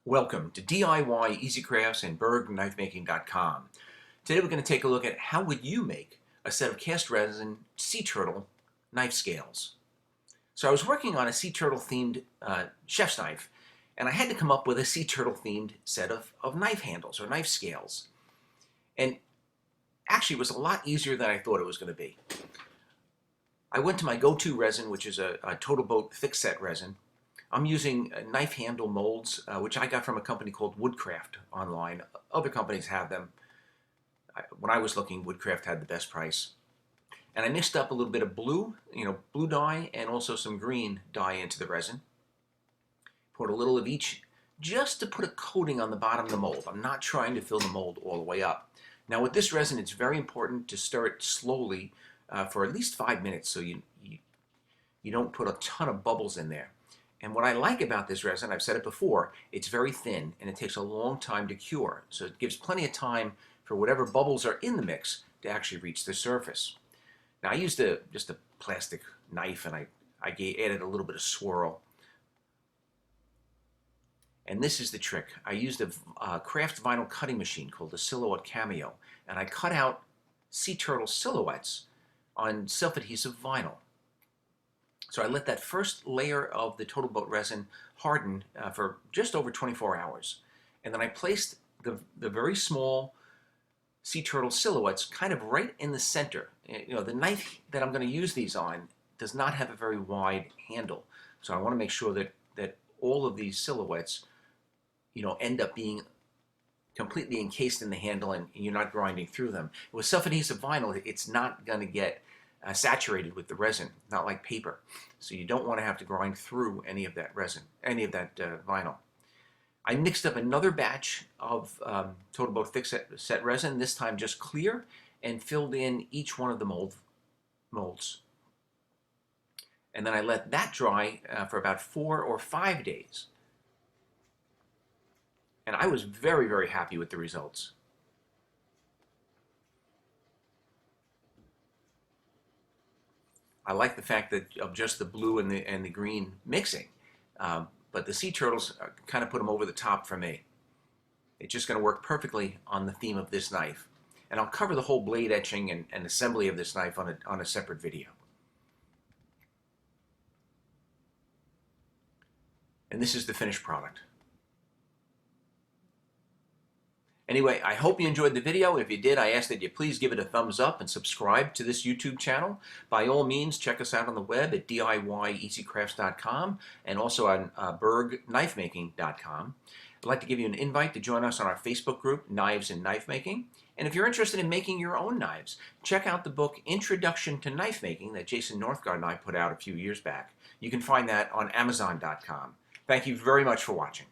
Welcome to DIY Easy Crafts and BergKnifeMaking.com. Today we're going to take a look at how would you make a set of cast resin sea turtle knife scales. So I was working on a sea turtle themed chef's knife, and I had to come up with a sea turtle themed set of knife handles or knife scales. And actually it was a lot easier than I thought it was going to be. I went to my go-to resin, which is a TotalBoat ThickSet resin. I'm using knife handle molds, which I got from a company called Woodcraft online. Other companies have them. When I was looking, Woodcraft had the best price. And I mixed up a little bit of blue dye and also some green dye into the resin. Poured a little of each just to put a coating on the bottom of the mold. I'm not trying to fill the mold all the way up. Now with this resin, it's very important to stir it slowly for at least 5 minutes so you don't put a ton of bubbles in there. And what I like about this resin, I've said it before, it's very thin and it takes a long time to cure. So it gives plenty of time for whatever bubbles are in the mix to actually reach the surface. Now I used just a plastic knife and I added a little bit of swirl. And this is the trick. I used a craft vinyl cutting machine called the Silhouette Cameo, and I cut out sea turtle silhouettes on self-adhesive vinyl. So I let that first layer of the TotalBoat resin harden for just over 24 hours. And then I placed the very small sea turtle silhouettes kind of right in the center. The knife that I'm going to use these on does not have a very wide handle. So I want to make sure that all of these silhouettes end up being completely encased in the handle and you're not grinding through them. With self-adhesive vinyl, it's not going to get saturated with the resin, not like paper. So you don't want to have to grind through any of that resin, any of that vinyl. I mixed up another batch of TotalBoat ThickSet resin, this time just clear, and filled in each one of the molds. And then I let that dry for about 4 or 5 days. And I was very, very happy with the results. I like the fact that of just the blue and the green mixing, but the sea turtles kind of put them over the top for me. It's just going to work perfectly on the theme of this knife. And I'll cover the whole blade etching and assembly of this knife on a separate video. And this is the finished product. Anyway, I hope you enjoyed the video. If you did, I ask that you please give it a thumbs up and subscribe to this YouTube channel. By all means, check us out on the web at DIYEasyCrafts.com and also on BergKnifeMaking.com. I'd like to give you an invite to join us on our Facebook group, Knives and Knife Making. And if you're interested in making your own knives, check out the book Introduction to Knife Making that Jason Northgard and I put out a few years back. You can find that on Amazon.com. Thank you very much for watching.